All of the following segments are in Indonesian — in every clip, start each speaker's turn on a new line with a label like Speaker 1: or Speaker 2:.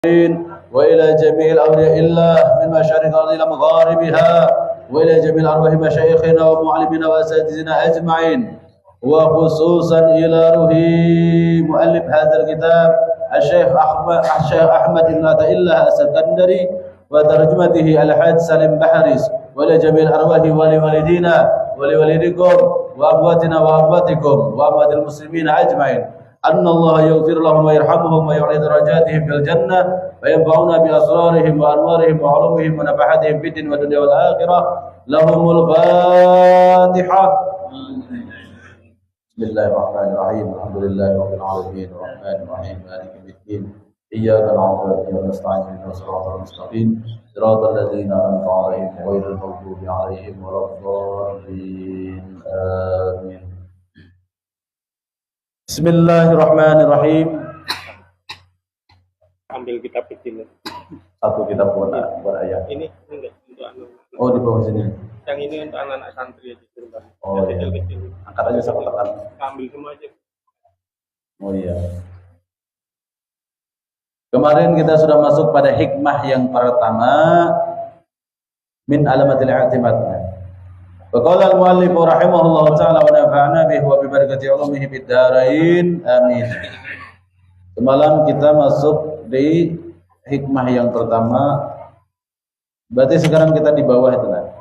Speaker 1: وإلى جميع الأولياء الله من مشارق الأرض إلى مغاربها وإلى جميع أرواح مشايخنا ومعلمنا وأساتذتنا أجمعين وخصوصا إلى روح مؤلف هذا الكتاب الشيخ أحمد بن عطاء الله السكندري وترجمته الحاج سالم بحريس وإلى جميع الأرواح ولوالدينا ولوالديكم وأمواتنا وأمواتكم وأموات المسلمين أجمعين أن الله يغفر لهم ويرحمهم ويعلي درجاتهم في الجنة وينفعنا بأسرارهم وأنوارهم وعلومهم ونفحاتهم في الدين والدنيا والآخرة لهم الفاتحة. بسم الله الرحمن الرحيم الحمد لله رب العالمين الرحمن الرحيم مالك يوم الدين إياك نعبد وإياك نستعين اهدنا الصراط المستقيم صراط الذين أنعمت عليهم غير المغضوب عليهم ولا الضالين آمين. Bismillahirrahmanirrahim.
Speaker 2: Ambil kitab kecil.
Speaker 1: Satu kitab buat ayat.
Speaker 2: Ini enggak untuk anak.
Speaker 1: Oh, di bawah sini.
Speaker 2: Yang ini untuk anak-anak santri aja di rumah.
Speaker 1: Oh,
Speaker 2: yang
Speaker 1: iya.
Speaker 2: kecil.
Speaker 1: Angkat aja satu tekan.
Speaker 2: Ambil semua aja.
Speaker 1: Oh iya. Kemarin kita sudah masuk pada hikmah yang pertama min alamatil i'timad. Waqala al-muallif rahimahullahu ta'ala wa nafa'ana bihi wa bi barakati ulumihi fid dharain amin. Semalam kita masuk di hikmah yang pertama. Berarti sekarang kita di bawah itu nah.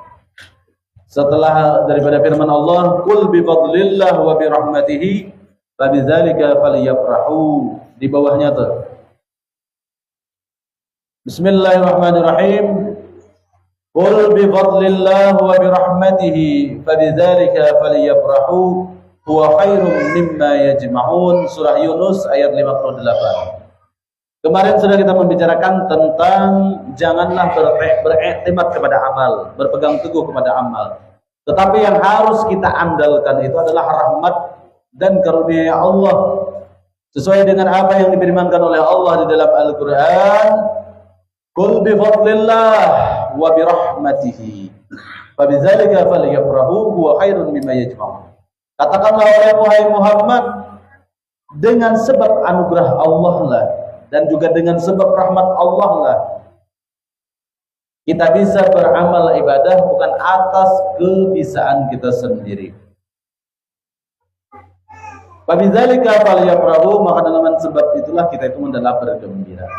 Speaker 1: Setelah daripada firman Allah, "Qul bi fadlillah wa bi rahmatihi fa bidzalika falyafrahu." Di bawahnya tuh. Bismillahirrahmanirrahim. Qul bi fadlillah wa bi rahmatihi fa bidzalika falyafrahu huwa khairum mimma yajma'un. Surah Yunus ayat 58. Kemarin sudah kita membicarakan tentang janganlah beriktimat kepada amal, berpegang teguh kepada amal. Tetapi yang harus kita andalkan itu adalah rahmat dan karunia Allah. Sesuai dengan apa yang difirmankan oleh Allah di dalam Al-Qur'an, "Qul bi fadlillah wa bi rahmatihi fa bidzalika falyafrahu huwa khairun mimma yajma'un." Katakanlah wahai Muhammad, dengan sebab anugerah Allah lah dan juga dengan sebab rahmat Allah lah kita bisa beramal ibadah bukan atas kebisaan kita sendiri. Fa bidzalika falyafrahu, maka dengan sebab itulah kita itu mendalam bergembira.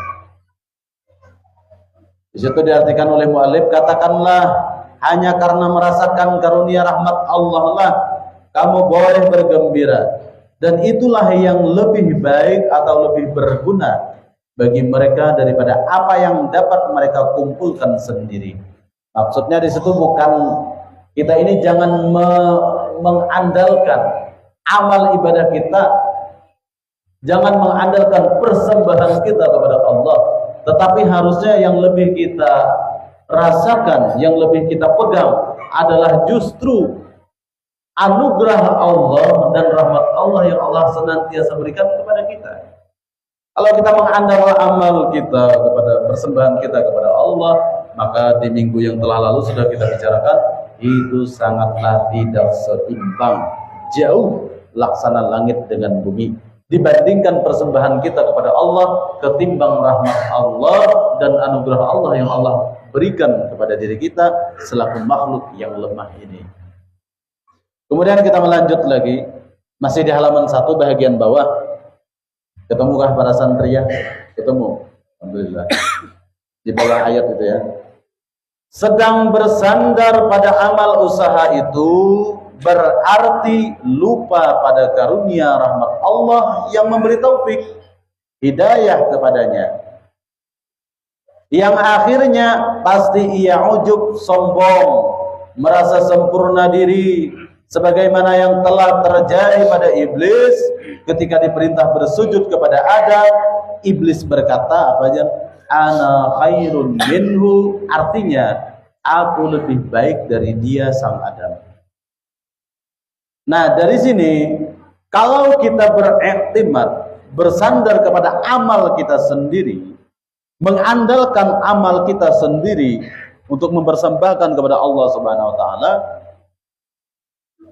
Speaker 1: Di situ diartikan oleh mu'alif, katakanlah hanya karena merasakan karunia rahmat Allah lah kamu boleh bergembira, dan itulah yang lebih baik atau lebih berguna bagi mereka daripada apa yang dapat mereka kumpulkan sendiri. Maksudnya di situ bukan kita ini jangan mengandalkan amal ibadah kita, jangan mengandalkan persembahan kita kepada Allah, tetapi harusnya yang lebih kita rasakan, yang lebih kita pegang adalah justru anugerah Allah dan rahmat Allah yang Allah senantiasa berikan kepada kita. Kalau kita mengandalkan amal kita kepada persembahan kita kepada Allah, maka di minggu yang telah lalu sudah kita bicarakan, itu sangatlah tidak seimbang, jauh laksana langit dengan bumi dibandingkan persembahan kita kepada Allah ketimbang rahmat Allah dan anugerah Allah yang Allah berikan kepada diri kita selaku makhluk yang lemah ini. Kemudian kita melanjut lagi, masih di halaman 1 bagian bawah. Ketemukah para santri ya? Ketemu. Alhamdulillah. Di bawah ayat itu ya. Sedang bersandar pada amal usaha itu berarti lupa pada karunia rahmat Allah yang memberi taufik hidayah kepadanya, yang akhirnya pasti ia ujub, sombong, merasa sempurna diri, sebagaimana yang telah terjadi pada iblis ketika diperintah bersujud kepada Adam. Iblis berkata apa aja? Ana khairun minhu, artinya aku lebih baik dari dia sang Adam. Nah, dari sini kalau kita beriktimat, bersandar kepada amal kita sendiri, mengandalkan amal kita sendiri untuk mempersembahkan kepada Allah Subhanahu wa taala,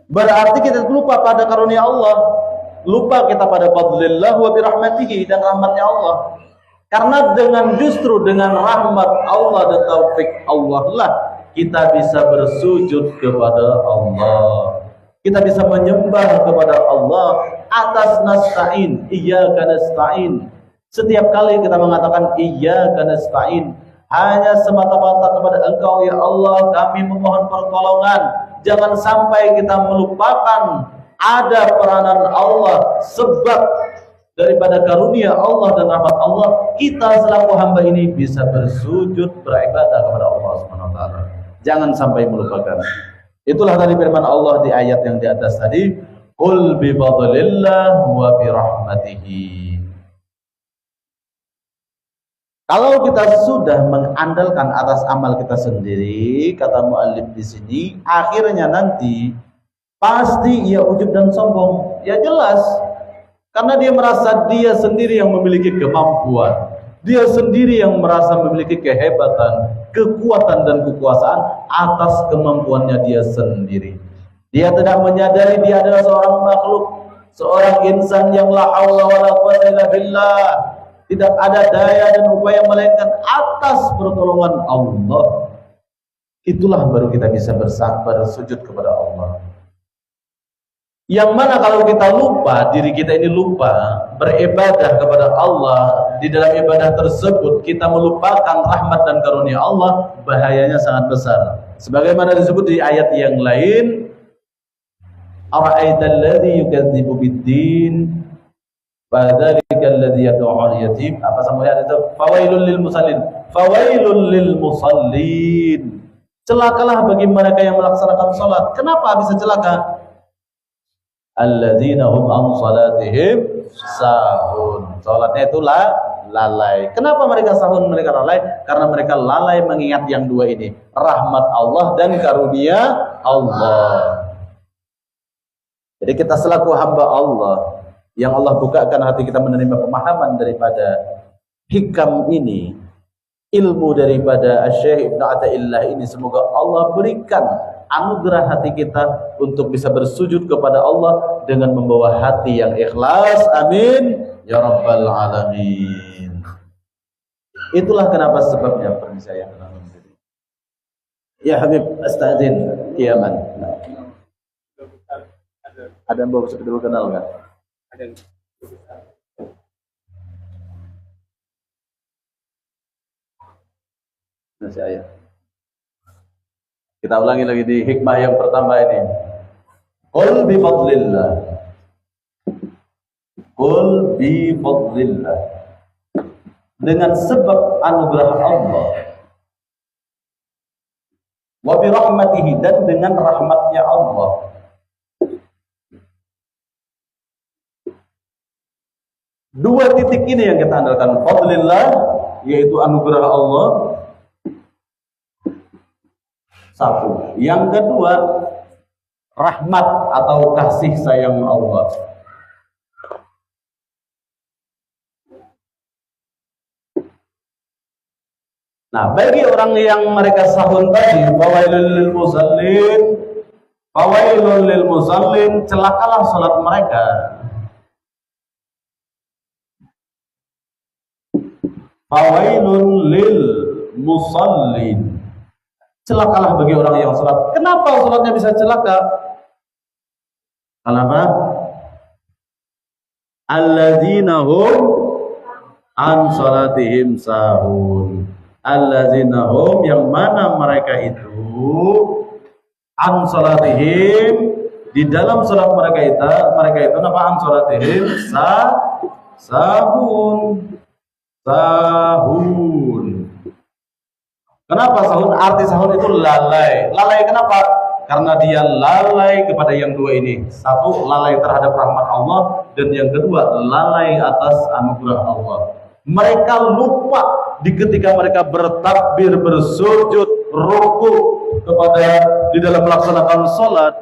Speaker 1: berarti kita lupa pada karunia Allah, lupa kita pada fadlillah wa birahmatihi dan rahmatnya Allah. Karena justru dengan rahmat Allah dan taufik Allah lah kita bisa bersujud kepada Allah. Kita bisa menyembah kepada Allah atas nasta'in, iyyaka nasta'in. Setiap kali kita mengatakan iyyaka nasta'in, hanya semata-mata kepada Engkau ya Allah kami memohon pertolongan. Jangan sampai kita melupakan ada peranan Allah, sebab daripada karunia Allah dan rahmat Allah kita selaku hamba ini bisa bersujud beribadah kepada Allah Subhanahu wa taala. Jangan sampai melupakan. Itulah tadi firman Allah di ayat yang di atas tadi, qul bi fadlillah wa bi rahmatihi. Kalau kita sudah mengandalkan atas amal kita sendiri, kata muallif di sini, akhirnya nanti pasti ia ujub dan sombong. Ya jelas, karena dia merasa dia sendiri yang memiliki kemampuan, dia sendiri yang merasa memiliki kehebatan, kekuatan dan kekuasaan atas kemampuannya dia sendiri. Dia tidak menyadari dia adalah seorang makhluk, seorang insan yang la haula wala quwwata illa billah. Tidak ada daya dan upaya melainkan atas pertolongan Allah. Itulah baru kita bisa bersujud kepada Allah. Yang mana kalau kita lupa, diri kita ini lupa beribadah kepada Allah, di dalam ibadah tersebut kita melupakan rahmat dan karunia Allah, bahayanya sangat besar. Sebagaimana disebut di ayat yang lain, ara'aital ladzi yukadzibu bid-din fadzalika alladzi yad'u al-yatim. Apa samanya itu? Fawailul lil musallin. Fawailul lil musallin. Celakalah bagi mereka yang melaksanakan salat. Kenapa bisa celaka? Alladzina hum an salatihim sahun. Salatnya itu lalai. Kenapa mereka sahun, mereka lalai? Karena mereka lalai mengingat yang dua ini, rahmat Allah dan karunia Allah. Jadi kita selaku hamba Allah yang Allah bukakan hati kita menerima pemahaman daripada hikam ini, ilmu daripada Syekh Ibnu Athaillah ini, semoga Allah berikan anugerah hati kita untuk bisa bersujud kepada Allah dengan membawa hati yang ikhlas. Amin ya rabbal alamin. Itulah kenapa sebabnya permisi saya. Ya Habib, astadzin kiaman. Ada yang bawa dulu kenal nggak? Ada. Masih ayat. Kita ulangi lagi di hikmah yang pertama ini. Qul bi fadlillah. Qul bi fadlillah. Dengan sebab anugerah Allah. Wa bi rahmatihi, dan dengan rahmatnya Allah. Dua titik ini yang kita andalkan. Fadlillah, yaitu anugerah Allah. Satu. Yang kedua, rahmat atau kasih sayang Allah. Nah, bagi orang yang mereka sahun tadi, fawailul lil musallin, fawailul lil musallin, celakalah salat mereka. Fawailul lil musallin, celakalah bagi orang yang salat. Kenapa salatnya bisa celaka? Kenapa? Alladzina hum an salatihim sahun. Alladzina hum, yang mana mereka itu an salatihim, di dalam salat mereka itu apa? An salatihim sahun. Sahun. Kenapa sahun? Arti sahun itu lalai. Lalai kenapa? Karena dia lalai kepada yang dua ini. Satu, lalai terhadap rahmat Allah, dan yang kedua, lalai atas anugerah Allah. Mereka lupa ketika mereka bertakbir, bersujud, ruku kepada di dalam melaksanakan salat.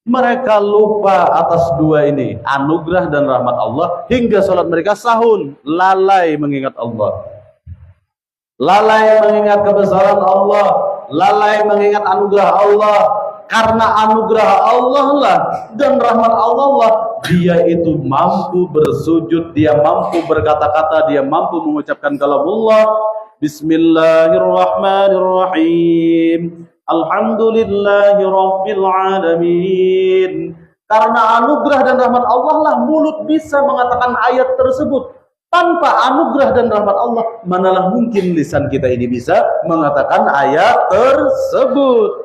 Speaker 1: Mereka lupa atas dua ini, anugerah dan rahmat Allah, hingga salat mereka sahun, lalai mengingat Allah, lalai mengingat kebesaran Allah, lalai mengingat anugerah Allah, karena anugerah Allah lah dan rahmat Allah lah dia itu mampu bersujud, dia mampu berkata-kata, dia mampu mengucapkan kalamullah. Bismillahirrahmanirrahim. Alhamdulillahirabbil alamin. Karena anugerah dan rahmat Allah lah mulut bisa mengatakan ayat tersebut. Tanpa anugerah dan rahmat Allah, manalah mungkin lisan kita ini bisa mengatakan ayat tersebut.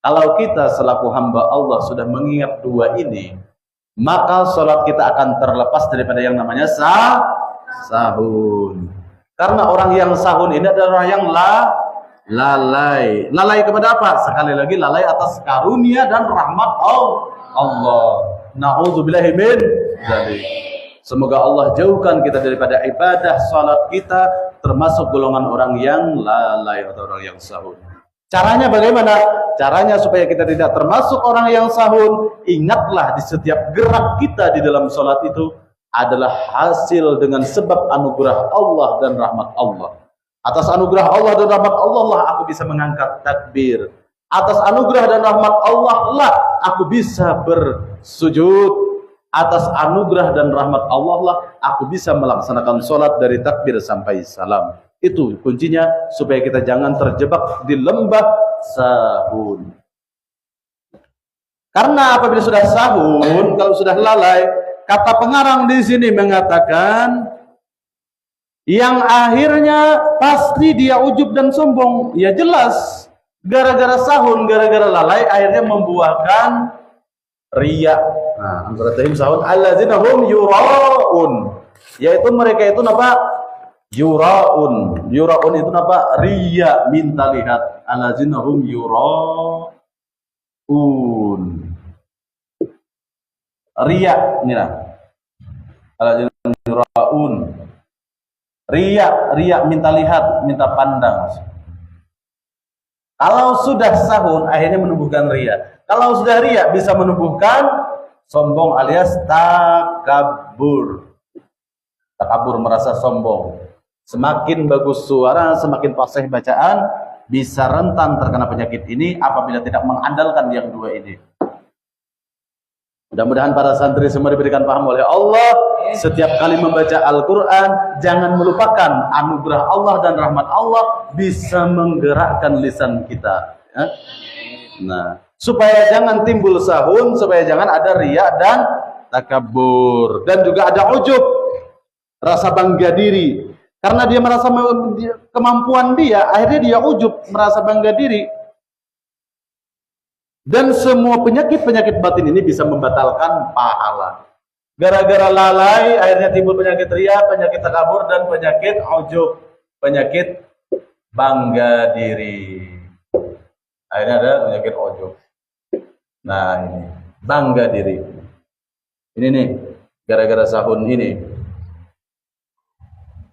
Speaker 1: Kalau kita selaku hamba Allah sudah mengingat dua ini, maka sholat kita akan terlepas daripada yang namanya sahun. Karena orang yang sahun ini adalah orang yang lalai. Lalai kepada apa? Sekali lagi lalai atas karunia dan rahmat Allah. Na'udzubillahi min dzalik. Semoga Allah jauhkan kita daripada ibadah salat kita termasuk golongan orang yang lalai atau orang yang sahun. Caranya bagaimana? Caranya supaya kita tidak termasuk orang yang sahun, ingatlah di setiap gerak kita di dalam salat itu adalah hasil dengan sebab anugerah Allah dan rahmat Allah. Atas anugerah Allah dan rahmat Allah lah aku bisa mengangkat takbir. Atas anugerah dan rahmat Allah lah aku bisa bersujud. Atas anugerah dan rahmat Allah lah aku bisa melaksanakan sholat dari takbir sampai salam. Itu kuncinya supaya kita jangan terjebak di lembah sahun. Karena apabila sudah sahun, kalau sudah lalai, kata pengarang di sini mengatakan yang akhirnya pasti dia ujub dan sombong. Ya jelas, gara-gara sahun, gara-gara lalai akhirnya membuahkan riya. Nah, antara tahim sahun allazina hum yuraun, yaitu mereka itu apa? Yuraun. Yuraun itu apa? Riya, minta lihat. Allazina hum yuraun. Riya, inilah. Allazina hum yuraun. Riya minta lihat, minta pandang. Kalau sudah sahun akhirnya menumbuhkan riya. Kalau sudah riya bisa menumbuhkan sombong alias takabur. Takabur merasa sombong. Semakin bagus suara, semakin fasih bacaan, bisa rentan terkena penyakit ini apabila tidak mengandalkan yang dua ini. Mudah-mudahan para santri semua diberikan paham oleh Allah. Setiap kali membaca Al-Quran, jangan melupakan anugerah Allah dan rahmat Allah bisa menggerakkan lisan kita. Ya? Nah, supaya jangan timbul sahun, supaya jangan ada riya dan takabur. Dan juga ada ujub, rasa bangga diri. Karena dia merasa kemampuan dia, akhirnya dia ujub, merasa bangga diri. Dan semua penyakit-penyakit batin ini bisa membatalkan pahala. Gara-gara lalai, akhirnya timbul penyakit riya, penyakit takabur, dan penyakit ujub, penyakit bangga diri. Akhirnya ada penyakit ujub. Nah ini, bangga diri. Ini nih, gara-gara sahun ini.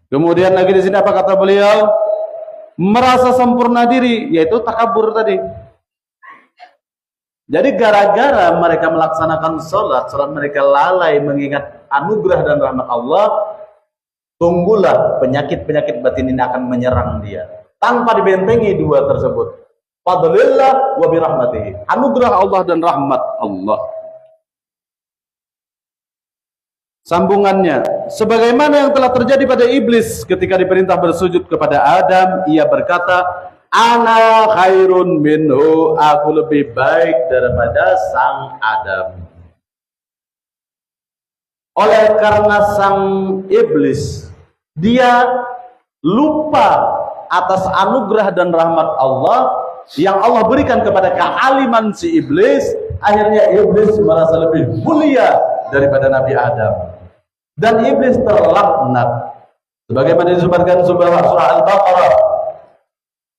Speaker 1: Kemudian lagi di sini apa kata beliau? Merasa sempurna diri, yaitu takabur tadi. Jadi gara-gara mereka melaksanakan sholat mereka lalai mengingat anugerah dan rahmat Allah, tunggulah penyakit-penyakit batin ini akan menyerang dia. Tanpa dibentengi dua tersebut. Fadlillah wa birahmatihi. Anugerah Allah dan rahmat Allah. Sambungannya, sebagaimana yang telah terjadi pada iblis ketika diperintah bersujud kepada Adam, ia berkata, ana khairun minhu, aku lebih baik daripada sang Adam. Oleh karena sang iblis, dia lupa atas anugerah dan rahmat Allah yang Allah berikan kepada kealiman si iblis, akhirnya iblis merasa lebih mulia daripada Nabi Adam. Dan iblis terlaknat. Sebagaimana disebutkan surah Al-Baqarah,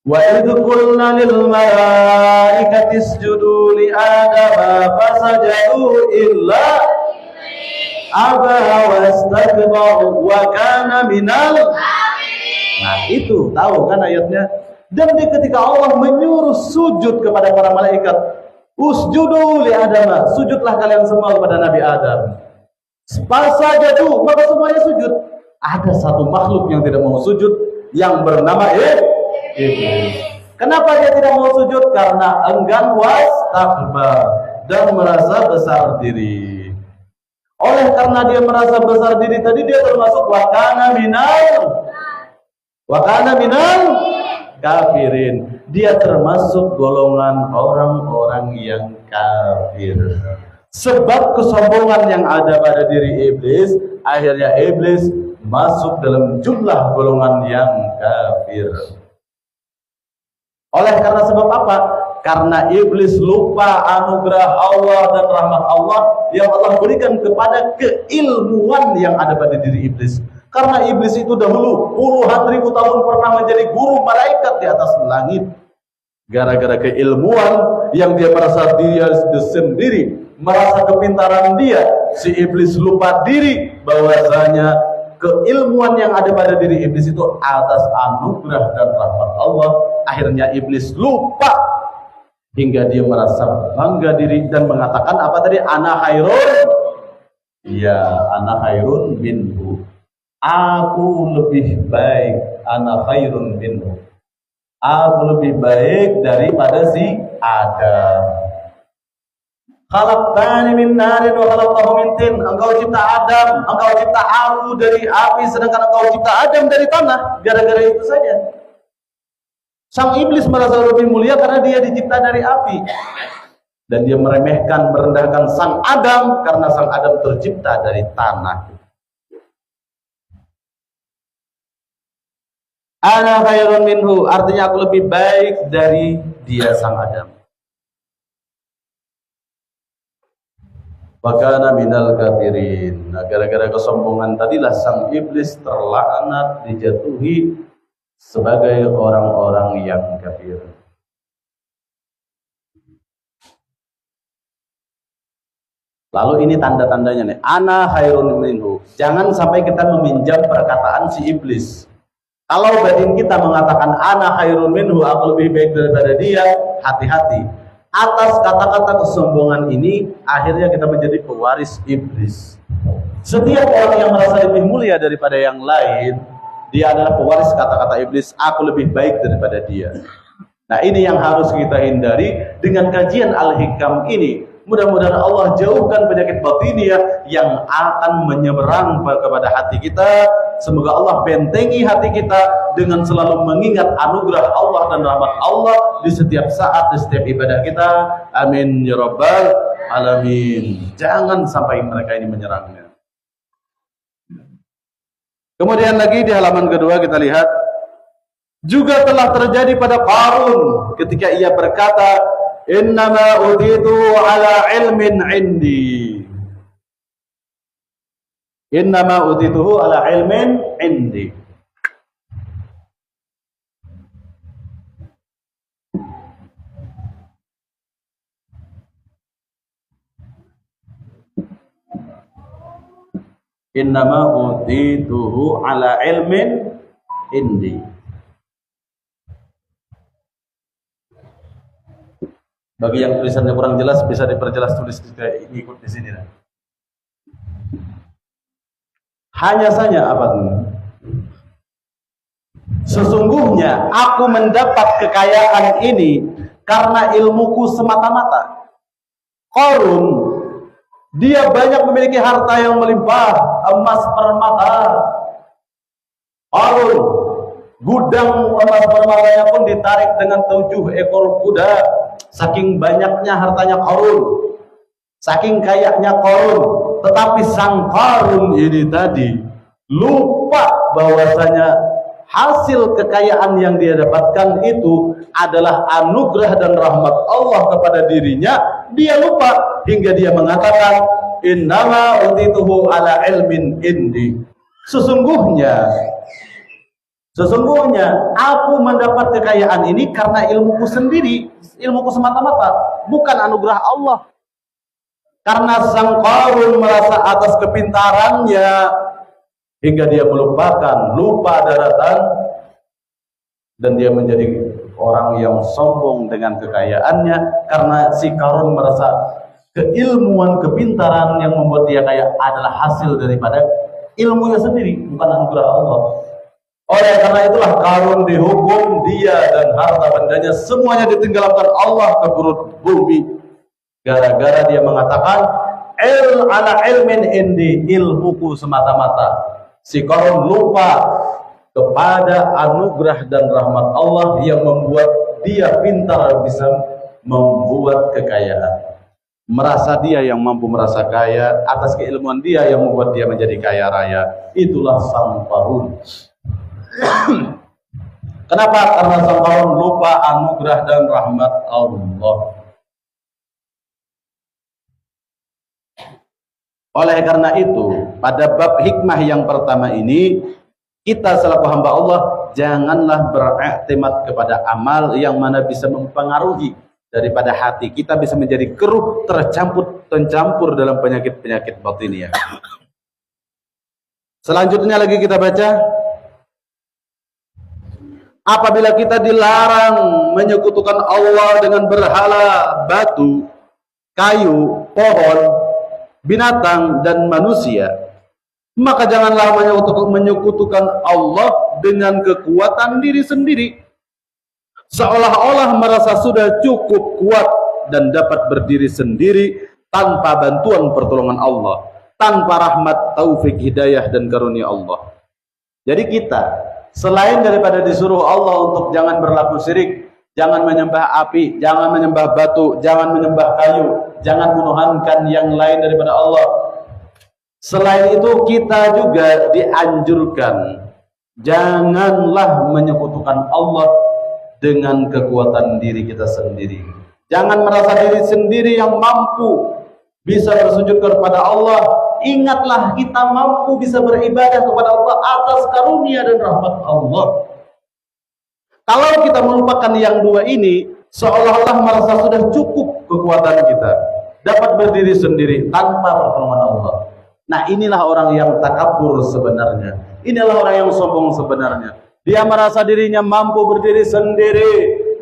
Speaker 1: wa idh qulna lil malaikati isjudu li adama fasajadu illa aba wastakbara wa kana minal. Nah itu tahu kan ayatnya. Dan ketika Allah menyuruh sujud kepada para malaikat, usjudu li adama, sujudlah kalian semua kepada Nabi Adam. Fasajadu, maka semuanya sujud. Ada satu makhluk yang tidak mau sujud, yang bernama iblis. Kenapa dia tidak mau sujud? Karena enggan wastakbar dan merasa besar diri. Oleh karena dia merasa besar diri tadi, dia termasuk wakana minal kafirin. Dia termasuk golongan orang-orang yang kafir. Sebab kesombongan yang ada pada diri iblis, akhirnya iblis masuk dalam jumlah golongan yang kafir. Oleh karena sebab apa? Karena iblis lupa anugerah Allah dan rahmat Allah yang Allah berikan kepada keilmuan yang ada pada diri iblis. Karena iblis itu dahulu puluhan ribu tahun pernah menjadi guru malaikat di atas langit. Gara-gara keilmuan yang dia merasa dia sendiri, merasa kepintaran dia, si iblis lupa diri bahwasanya keilmuan yang ada pada diri iblis itu atas anugerah dan rahmat Allah. Akhirnya iblis lupa hingga dia merasa bangga diri dan mengatakan apa tadi? Ana khairun. Ya, ana khairun minhu. Aku lebih baik. Ana khairun minhu. Aku lebih baik daripada si Adam. Khalaqtani min narin wa khalaqtahu min tin. Engkau cipta Adam, engkau cipta aku dari api, sedangkan engkau cipta Adam dari tanah. Gara-gara itu saja sang iblis merasa lebih mulia karena dia dicipta dari api, dan dia meremehkan, merendahkan sang Adam karena sang Adam tercipta dari tanah. Ana khairun minhu, artinya aku lebih baik dari dia sang Adam. Wakana minal kafirin. Nah, gara-gara kesombongan tadilah sang iblis terlaknat, dijatuhi sebagai orang-orang yang kafir. Lalu ini tanda-tandanya nih, ana khairun minhu. Jangan sampai kita meminjam perkataan si iblis. Kalau batin kita mengatakan ana khairun minhu, aku lebih baik daripada dia, hati-hati. Atas kata-kata kesombongan ini, akhirnya kita menjadi pewaris iblis. Setiap orang yang merasa lebih mulia daripada yang lain, dia adalah pewaris kata-kata iblis, aku lebih baik daripada dia. Nah, ini yang harus kita hindari dengan kajian Al-Hikam ini. Mudah-mudahan Allah jauhkan penyakit batiniah yang akan menyeberang kepada hati kita. Semoga Allah bentengi hati kita dengan selalu mengingat anugerah Allah dan rahmat Allah di setiap saat, di setiap ibadah kita. Amin ya rabbal alamin. Jangan sampai mereka ini menyerangnya. Kemudian lagi di halaman kedua kita lihat, juga telah terjadi pada Qarun ketika ia berkata, innama utitu ala ilmin indi. Innama utituhu ala ilmin indi. Innama utituhu ala ilmin indi. Bagi yang tulisannya kurang jelas bisa diperjelas, tulis ikut di sini. Hanya saja apa? Sesungguhnya aku mendapat kekayaan ini karena ilmuku semata-mata. Qarun, dia banyak memiliki harta yang melimpah, emas permata. Qarun, gudang emas permatanya pun ditarik dengan 7 ekor kuda. Saking banyaknya hartanya Qarun, saking kayaknya Qarun. Tetapi sang Qarun ini tadi lupa bahwasanya hasil kekayaan yang dia dapatkan itu adalah anugerah dan rahmat Allah kepada dirinya. Dia lupa hingga dia mengatakan, innama utituhu ala ilmin indi. Sesungguhnya aku mendapat kekayaan ini karena ilmuku sendiri, ilmuku semata-mata, bukan anugerah Allah. Karena sang Qarun merasa atas kepintarannya hingga dia lupa daratan, dan dia menjadi orang yang sombong dengan kekayaannya. Karena si Qarun merasa keilmuan, kepintaran yang membuat dia kaya adalah hasil daripada ilmunya sendiri, bukan anugerah Allah. Oleh karena itulah karun dihukum, dia dan harta bendanya semuanya ditenggelamkan Allah ke perut bumi. Gara-gara dia mengatakan ala ilmin indi, ilmuku semata-mata. Si Qarun lupa kepada anugerah dan rahmat Allah yang membuat dia pintar bisa membuat kekayaan. Merasa dia yang mampu merasa kaya atas keilmuan dia yang membuat dia menjadi kaya raya. Itulah sang Qarun. Kenapa? Karena sang Qarun lupa anugerah dan rahmat Allah. Oleh karena itu, pada bab hikmah yang pertama ini, kita selaku hamba Allah janganlah beriktimat kepada amal yang mana bisa mempengaruhi daripada hati kita, bisa menjadi keruh, tercampur dalam penyakit-penyakit batiniah. Selanjutnya lagi kita baca, apabila kita dilarang menyekutukan Allah dengan berhala, batu, kayu, pohon, binatang dan manusia, maka janganlah menyekutukan Allah dengan kekuatan diri sendiri, seolah-olah merasa sudah cukup kuat dan dapat berdiri sendiri tanpa bantuan pertolongan Allah, tanpa rahmat, taufik, hidayah dan karunia Allah. Jadi kita selain daripada disuruh Allah untuk jangan berlaku syirik, jangan menyembah api, jangan menyembah batu, jangan menyembah kayu, jangan menuhankan yang lain daripada Allah. Selain itu kita juga dianjurkan janganlah menyekutukan Allah dengan kekuatan diri kita sendiri. Jangan merasa diri sendiri yang mampu bisa bersujud kepada Allah. Ingatlah kita mampu bisa beribadah kepada Allah atas karunia dan rahmat Allah. Kalau kita melupakan yang dua ini, seolah-olah merasa sudah cukup kekuatan kita, dapat berdiri sendiri tanpa pertolongan Allah. Nah, inilah orang yang takabur sebenarnya. Inilah orang yang sombong sebenarnya. Dia merasa dirinya mampu berdiri sendiri.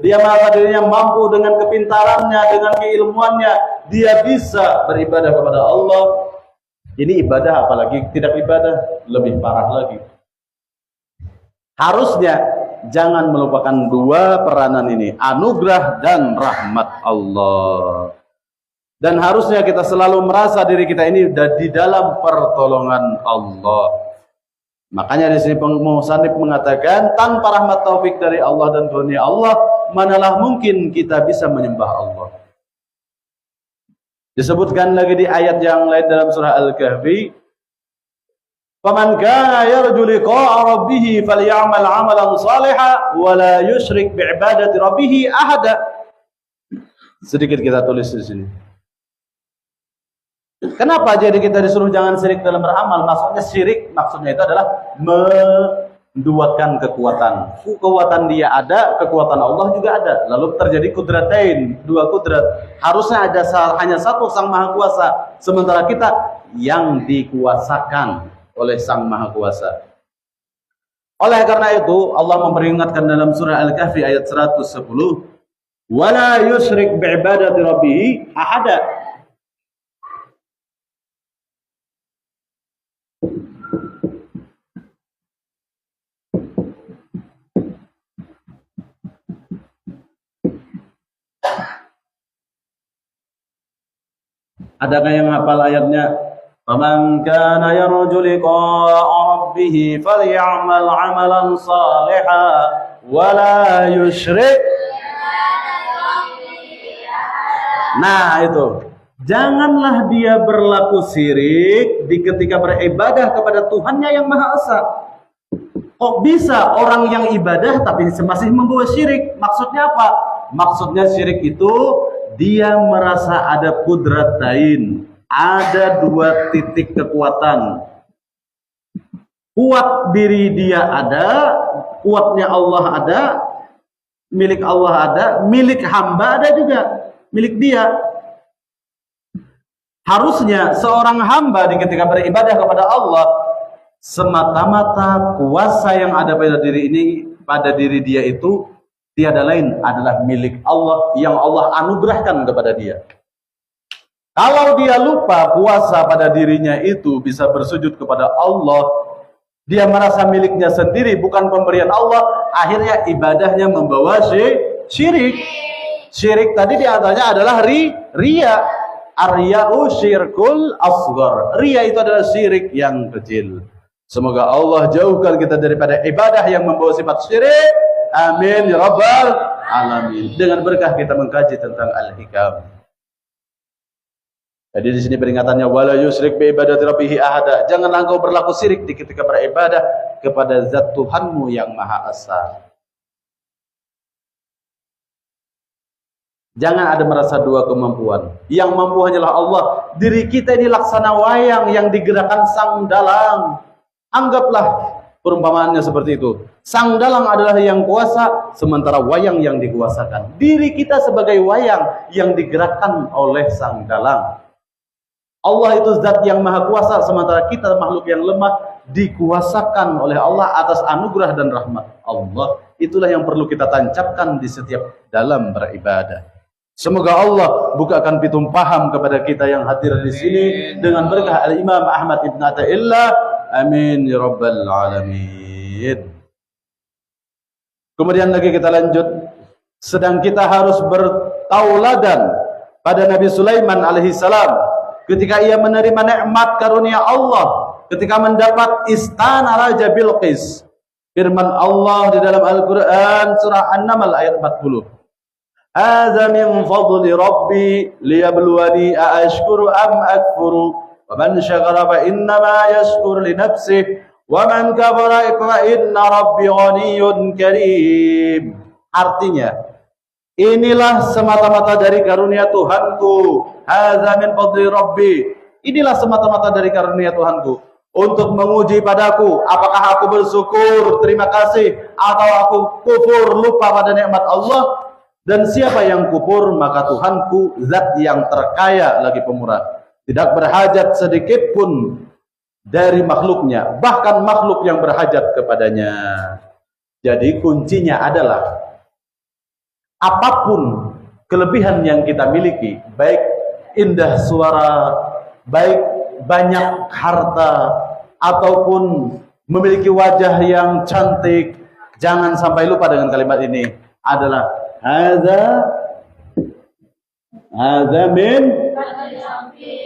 Speaker 1: Dia merasa dirinya mampu dengan kepintarannya, dengan keilmuannya. Dia bisa beribadah kepada Allah. Ini ibadah, apalagi tidak ibadah, lebih parah lagi. Harusnya jangan melupakan dua peranan ini, anugerah dan rahmat Allah. Dan harusnya kita selalu merasa diri kita ini di dalam pertolongan Allah. Makanya di sini musannif mengatakan, tanpa rahmat taufik dari Allah dan karunia Allah, manalah mungkin kita bisa menyembah Allah. Disebutkan lagi di ayat yang lain dalam surah Al-Kahfi, "Faman kana yarju liqa'a rabbih falyamal 'amalan shalihan wa la yusyrik bi'ibadati rabbih ahada." Sedikit kita tulis di sini. Kenapa jadi kita disuruh jangan syirik dalam beramal? Maksudnya syirik, maksudnya itu adalah menduakan kekuatan. Kekuatan dia ada, kekuatan Allah juga ada. Lalu terjadi kudratain, dua kudrat. Harusnya ada hanya satu Sang Maha Kuasa, sementara kita yang dikuasakan oleh Sang Maha Kuasa. Oleh karena itu Allah memperingatkan dalam surah Al-Kahfi ayat 110, "Wala yusyrik bi'ibadati rabbih ahada." Adakah yang hafal ayatnya? "Faman kana yarju liqa'a rabbih falyamal 'amalan shalihan wa la yusyrik." Nah, itu. Janganlah dia berlaku syirik ketika beribadah kepada Tuhannya yang Maha Esa. Kok bisa orang yang ibadah tapi masih membawa syirik? Maksudnya apa? Maksudnya syirik itu dia merasa ada kudratain, ada dua titik kekuatan. Kuat diri dia ada, kuatnya Allah ada, milik Allah ada, milik hamba ada juga, milik dia. Harusnya seorang hamba ketika beribadah kepada Allah, semata-mata kuasa yang ada pada diri dia itu tiada lain adalah milik Allah yang Allah anugerahkan kepada dia. Kalau dia lupa kuasa pada dirinya itu bisa bersujud kepada Allah, dia merasa miliknya sendiri, bukan pemberian Allah, akhirnya ibadahnya membawa syirik. Syirik tadi diantaranya adalah ria. Ar-riya'u syirkul asghar. Ria itu adalah syirik yang kecil. Semoga Allah jauhkan kita daripada ibadah yang membawa sifat syirik. Amin ya rabbal alamin. Dengan berkah kita mengkaji tentang al-hikam. Jadi di sini peringatannya wala yusyrik bi ibadati rabbih ahada. Janganlah engkau berlaku syirik di ketika beribadah kepada zat Tuhanmu yang Maha Esa. Jangan ada merasa dua kemampuan. Yang mampu hanyalah Allah. Diri kita ini laksana wayang yang digerakkan sang dalang. Anggaplah perumpamaannya seperti itu. Sang dalang adalah yang kuasa, sementara wayang yang dikuasakan. Diri kita sebagai wayang yang digerakkan oleh sang dalang. Allah itu zat yang maha kuasa, sementara kita makhluk yang lemah dikuasakan oleh Allah atas anugerah dan rahmat Allah. Itulah yang perlu kita tancapkan di setiap dalam beribadah. Semoga Allah bukakan pitum paham kepada kita yang hadir di sini dengan berkah Al-Imam Ahmad Ibn Athaillah. Amin ya rabbal alamin. Kemudian lagi kita lanjut. Sedang kita harus bertauladan pada Nabi Sulaiman alaihissalam ketika ia menerima nikmat karunia Allah, ketika mendapat istana Raja Bilqis. Firman Allah di dalam Al-Quran surah An-Naml ayat 40. Hadza min fadli rabbi liyabluwani aashkuru am akfuru wa man syakara fa innama yashkur li nafsihi wa man kafara fa inna rabbi ghaniyyun karim. Artinya, inilah semata-mata dari karunia Tuhanku. Hadza min fadli rabbi. Inilah semata-mata dari karunia Tuhanku untuk menguji padaku apakah aku bersyukur, terima kasih, atau aku kufur, lupa pada nikmat Allah. Dan siapa yang kufur, maka Tuhanku zat yang terkaya lagi pemurah, tidak berhajat sedikit pun dari makhluknya, bahkan makhluk yang berhajat kepadanya. Jadi kuncinya adalah apapun kelebihan yang kita miliki, baik indah suara, baik banyak harta, ataupun memiliki wajah yang cantik, jangan sampai lupa dengan kalimat ini adalah Hadza min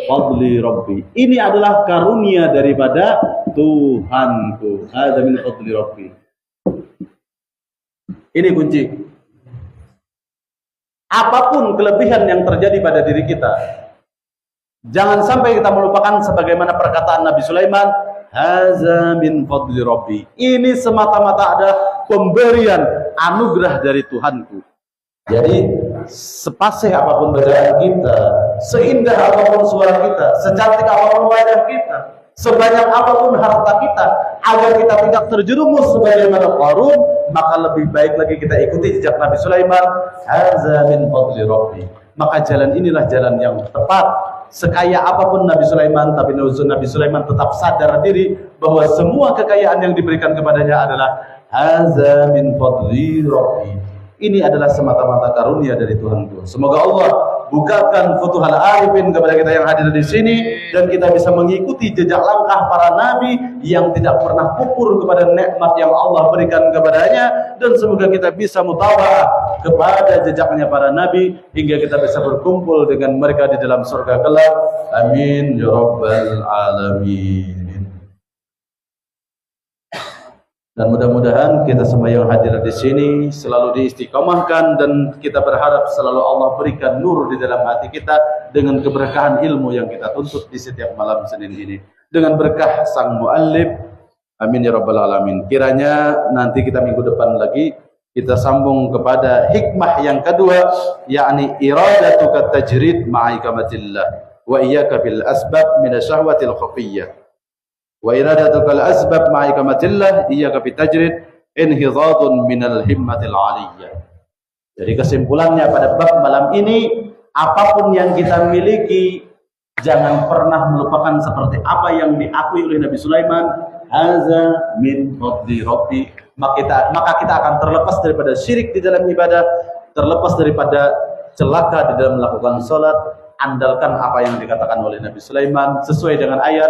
Speaker 1: fadli rabbi. Ini adalah karunia daripada Tuhanku. Hadza min fadli rabbi. Ini kunci. Apapun kelebihan yang terjadi pada diri kita, jangan sampai kita melupakan sebagaimana perkataan Nabi Sulaiman, Hadza min fadli rabbi. Ini semata-mata ada pemberian anugerah dari Tuhanku. Jadi sepasih apapun bacaan kita, seindah apapun suara kita, secantik apapun wajah kita, sebanyak apapun harta kita, agar kita tidak terjerumus sebagaimana Qarun, maka lebih baik lagi kita ikuti jejak Nabi Sulaiman. Hadza min fadli rabbi. Maka jalan inilah jalan yang tepat. Sekaya apapun Nabi Sulaiman, tapi Nabi Sulaiman tetap sadar diri bahwa semua kekayaan yang diberikan kepadanya adalah hadza min fadli rabbi. Ini adalah semata-mata karunia dari Tuhanku. Semoga Allah bukakan futuhal arifin kepada kita yang hadir di sini, dan kita bisa mengikuti jejak langkah para nabi yang tidak pernah kufur kepada nikmat yang Allah berikan kepadanya, dan semoga kita bisa mutabaah kepada jejaknya para nabi hingga kita bisa berkumpul dengan mereka di dalam surga kelak. Amin ya rabbal alamin. Dan mudah-mudahan kita semua yang hadir di sini selalu diistiqomahkan, dan kita berharap selalu Allah berikan nur di dalam hati kita dengan keberkahan ilmu yang kita tuntut di setiap malam Senin ini. Dengan berkah sang muallif, amin ya rabbal alamin. Kiranya nanti kita minggu depan lagi kita sambung kepada hikmah yang kedua, yakni iradatuka tajrid ma'ikamatillah wa iyyaka bil asbab min asyahwatil khafiyyah. Wa iradatukal asbab ma'ikamatillah iyyaka bitajrid inhidadun minal himmatil aliyah. Jadi kesimpulannya pada bab malam ini, apapun yang kita miliki, jangan pernah melupakan seperti apa yang diakui oleh Nabi Sulaiman, hadza min fadli rabbi. Maka kita akan terlepas daripada syirik di dalam ibadah, terlepas daripada celaka di dalam melakukan sholat. Andalkan apa yang dikatakan oleh Nabi Sulaiman sesuai dengan ayat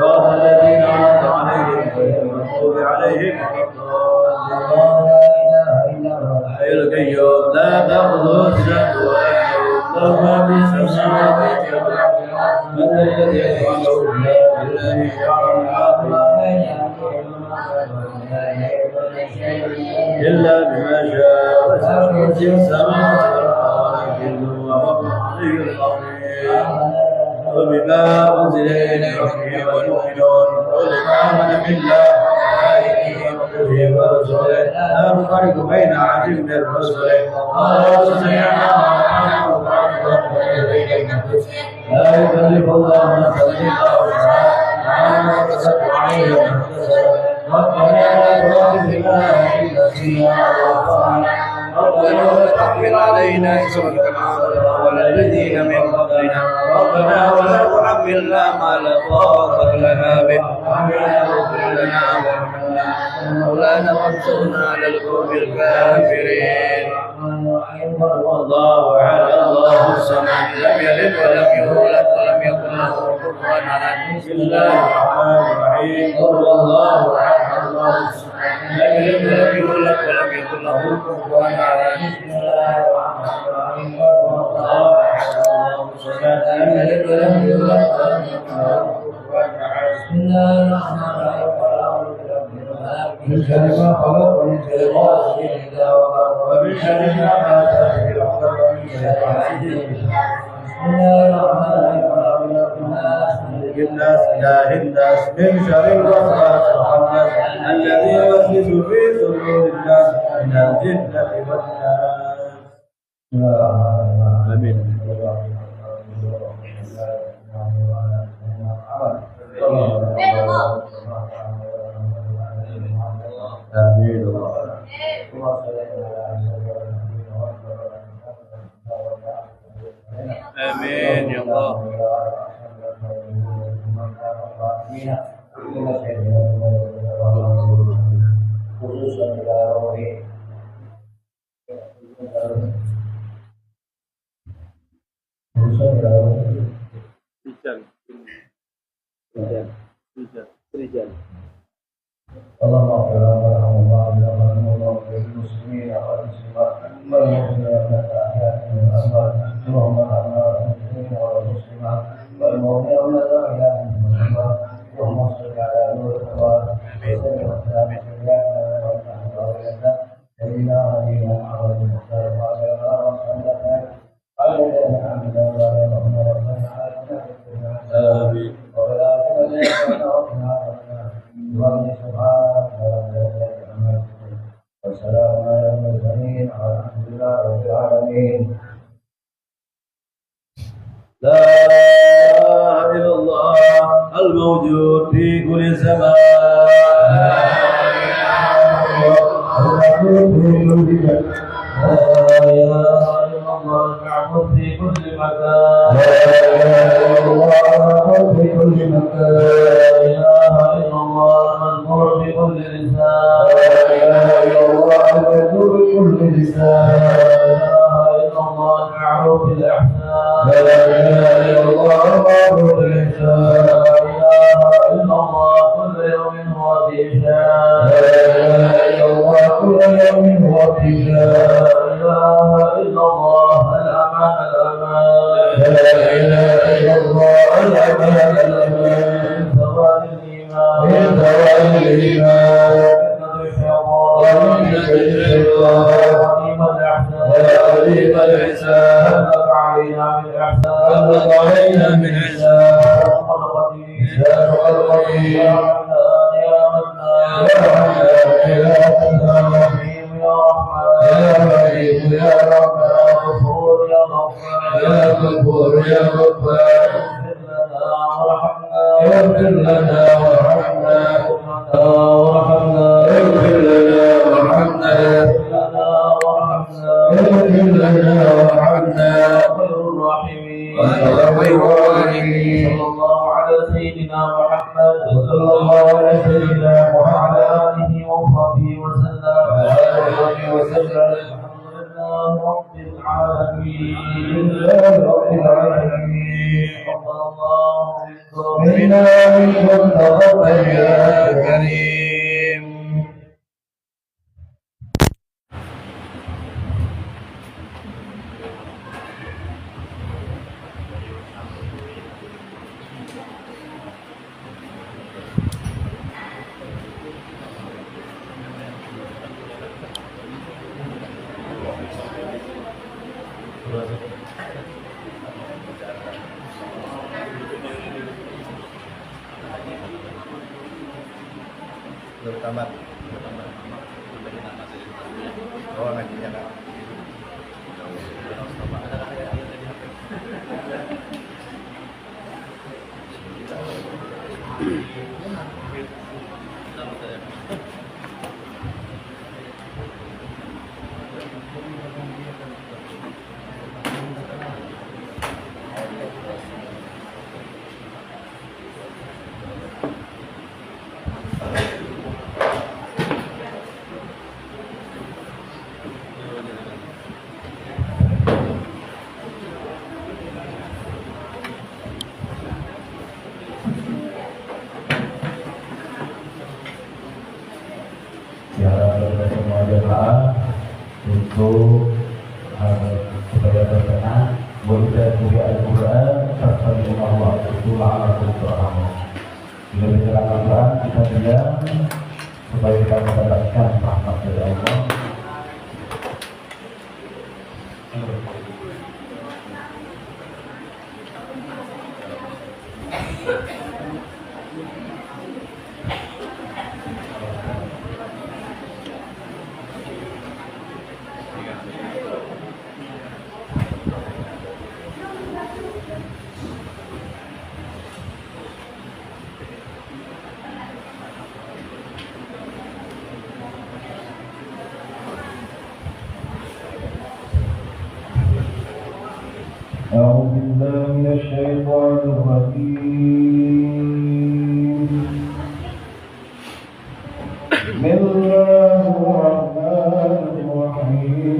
Speaker 1: صراط الذين أنعمت عليهم غير المغضوب عليهم الحي القيوم لا تأخذه سنة ولا نوم له ما في السماوات والأرض من الذي يشفع إلا إلا بما شاء وسع كرسي السماوات والأرض وهو العلي العظيم وبما أنزل إليك والمؤمنون كل آمن بالله وملائكته وكتبه ورسله لا نفرق بين أحد من رسله قالوا سمعنا لا يكلف الله نفسا إلا وسعها ما كسبت عليهم ربنا لا تؤاخذنا إن نسينا وأخطأنا ربنا ولا تحمل علينا إصرا كما حملته الذين من قبلنا ربنا ولا تحملنا ما لا طاقة لنا به ربنا اغفر لنا وارحمنا مولانا وانصرنا على القوم الكافرين الله أحد الله الصمد لم يلد ولم يولد ولم يكن له كفوا أحد بسم الله الرحمن الرحيم قل الله أحد الله الصمد لم يلد ولم يولد ولم يكن له كفوا أحد بسم الله الرحمن الرحيم قل الله أحد الله الصمد لم يلد ولم يولد ولم يكن له كفوا أحد بسم الله الرحمن الرحيم من شر ما خلق ومن شر غاسق إذا وقب ومن شر النفاثات في العقد ومن شر حاسد بسم الله الرحمن الرحيم الناس إله الناس من شر الوسواس الخناس الذي يوسوس في صدور الناس من الجنة والناس. آمين. آمين آمين يا الله. Rijal. اللهم اغفر لنا وارحمنا واغفر للمسلمين والمسلمات والمؤمنين والاحياء من الاموات اللهم ارحمنا والمسلمين والمسلمات والمؤمنين والاحياء من الاموات اللهم صل على نور الحوار وسلم وسلم سيدنا ونبينا محمد المختار وعلى اله وصحبه آمين. والسلام على المرسلين والحمد لله رب العالمين. لا إله إلا الله الموجود في كل زمان المعبود في كل مكان لا إله إلا الله في كل مكان لا إله إلا الله المذكور بكل لسان لا إله إلا الله المذكور بكل لسان لا إله إلا الله المعروف بالإحسان لا إله إلا الله المعروف بالإحسان لا إله إلا الله كل يوم هو في شان لا إله إلا الله كل يوم هو في شان لا إله إلا الله الأمان الأمان لا إله إلا الله الأمان الأمان من زوال الإيمان من زوال الإيمان ومن شر الشيطان وقيم الإحسان هلك علينا من إحسان هلك علينا من إحسان يا خلقتي يا رحمن يا منان يا رحمن يا رحيم يا رحمن يا رحيم يا رحمن يا غفور يا غفار يا غفور يا غفار اغفر لنا وارحمنا اغفر لنا وارحمنا اغفر لنا وارحمنا خير الراحمين صلى الله على سيدنا محمد صلى الله على سيدنا وعلى آله وصحبه وسلم الحمد لله رب العالمين.
Speaker 3: لله رب العالمين منا منكم تقبل يا كريم.
Speaker 4: Tamat. Oh, nantinya Kak.
Speaker 3: Semua jemaah untuk supaya berkenan membaca Al-Quran serta Allah itu la'alakum turhamun. Bila bicara Al-Quran kita diam supaya kita mendapatkan rahmat dari Allah. أعوذ بالله من الشيطان الرجيم. بسم الله الرحمن الرحيم.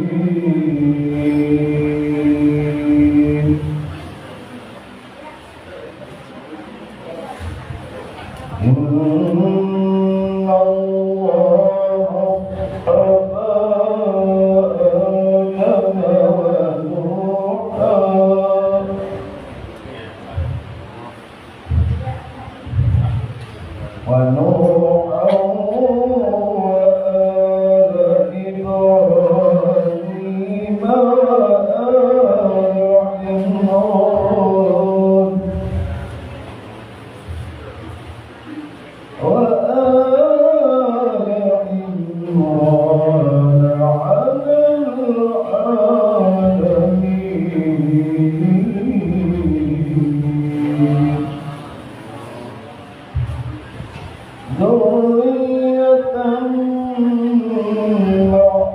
Speaker 3: إن الله اصطفى ونوحا وآل إبراهيم وآل عمران على العالمين. ذرية بعضها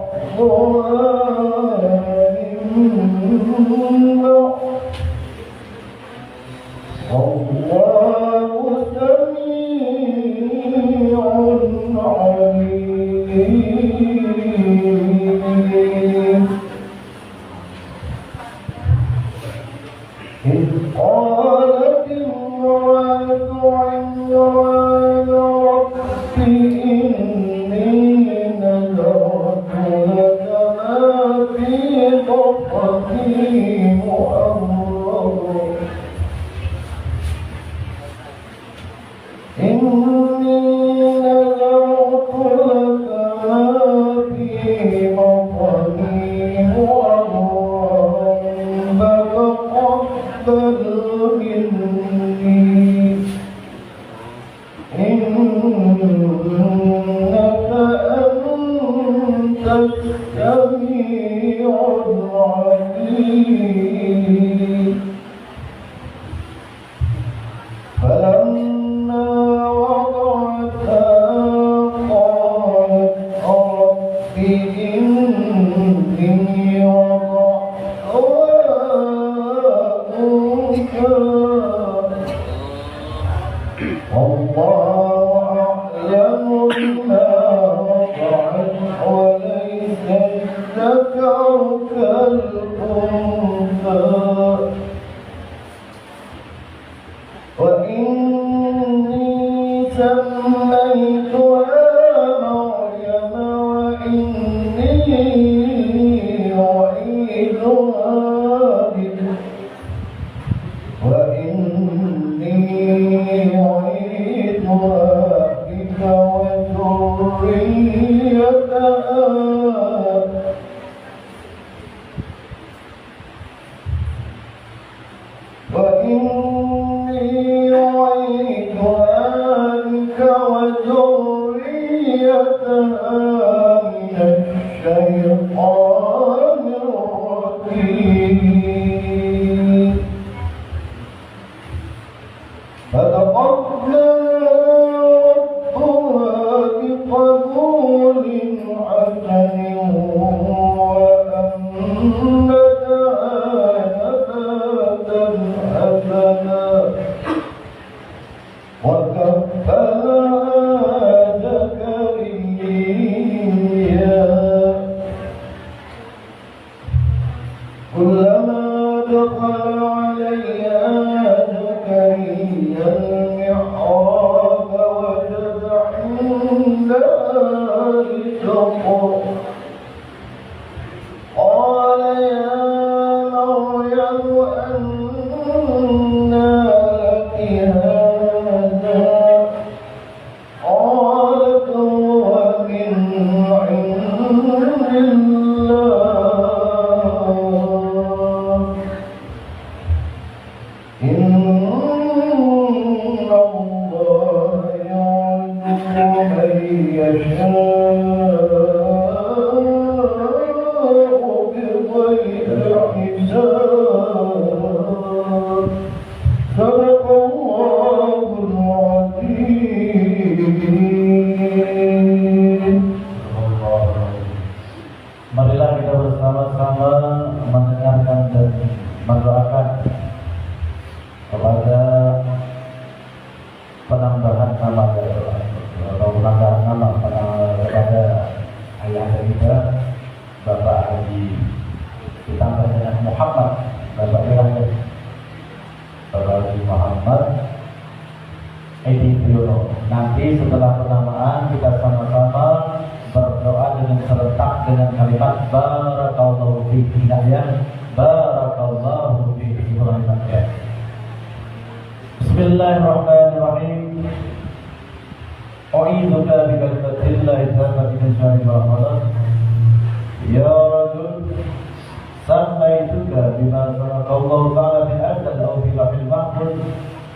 Speaker 3: من بعض والله سميع عليم. إذ قالت امرأة عمران رب إني نذرت لك ما في بطني محررا إني نذرت لك ما في بطني محررا فتقبل مني إنك أنت السميع العليم. فلما وضعتها قالت رب إني وضعتها أنثى والله أعلم بما وضعت وليس الذكر كالأنثى وإني أعيذها بك وذريتها من الشيطان الرجيم فتقبل ربها بقبول حسن وأنبتها نباتا حسنا وكفلها زكريا كلما دخل عليها زكريا المحراب وجد عندها رزقا قال يا مريم أنى لك هذا قالت هو من عند الله إن الله يرزق من يشاء بغير حساب صدق الله العظيم.
Speaker 1: Marilah kita bersama-sama mendengarkan dan mendoakan kepada penambahan nama atau penambahan nama kepada ayah kita Bapak Haji ditambah dengan Muhammad Bapak Ilahnya Bapak Haji Muhammad Edi Priyono. Nanti setelah penamaan kita sama-sama berdoa dengan serentak dengan kalimat Barakallahu fi hidayah Barakallahu fi hidayah. Bismillahirrahmanirrahim. A'idzuka bi kalimatillahi tammati min syarri ma khalaq. Ya rajul sammaituka bima sanakallahu ta'ala fi azal aw fi lahil mahfuz.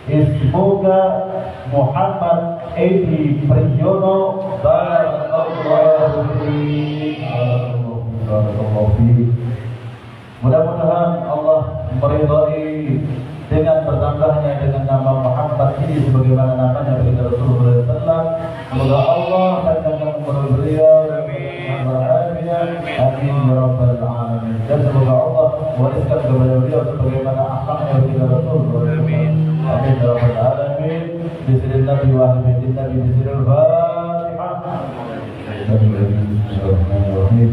Speaker 1: Ismuka Muhammad Edi Priyono. Barakallahu fiik. Barakallahu fiik. Mudah-mudahan Allah meridhai dengan bertambahnya dengan nama Muhammad ini sebagaimana namanya bagi Rasulullah SAW. Semoga Allah panjangkan umur beliau. Amin ya rabbal alamin. Dan semoga Allah wariskan kepada beliau sebagaimana akhlaknya bagi Rasulullah. Amin ya rabbal alamin. Bismillah wa alhamdulillah bismillahil Fatihah. Bismillahirrahmanirrahim. Bismillahirrahmanirrahim.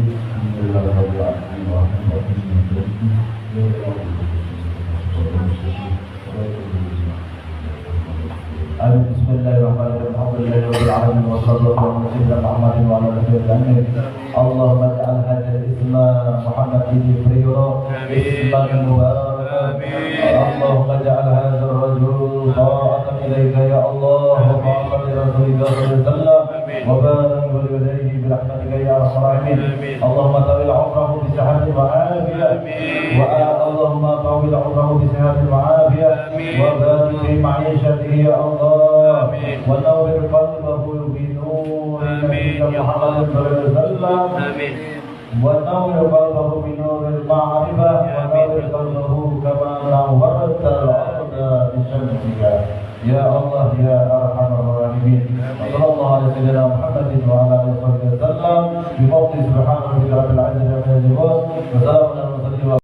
Speaker 1: Alhamdulillahi rabbil alamin wa sallallahu ala sayyidina Muhammadin wa ala alihi wa sahbihi. Allahumma ij'al hadzal isma Muhammad Edi Priyono isman mubarakan. Allahumma ij'al hadzal rajul ta'atan ilaika ya Allah wa ta'atan li rasulika sallallahu alaihi wasallam wa barik li walidayhi bi rahmatika ya arhamar rahimin. Allahumma tawil 'umrahu bi sihhatin wa 'afiyah wa Allahumma tawil 'umrahu bi sihhatin wa 'afiyah wa barik fi ma'ishatihi ya Allah wa nawwir qalbahu bi nur nabiyyika Muhammad sallallahu alaihi wasallam ونور قلبه بنور المعرفة ونور قلبه كما نورت الأرض بشمسك يا الله يا أرحم الراحمين. وصلى الله على سيدنا محمد وعلى آله وصحبه وسلم بفضل سبحانه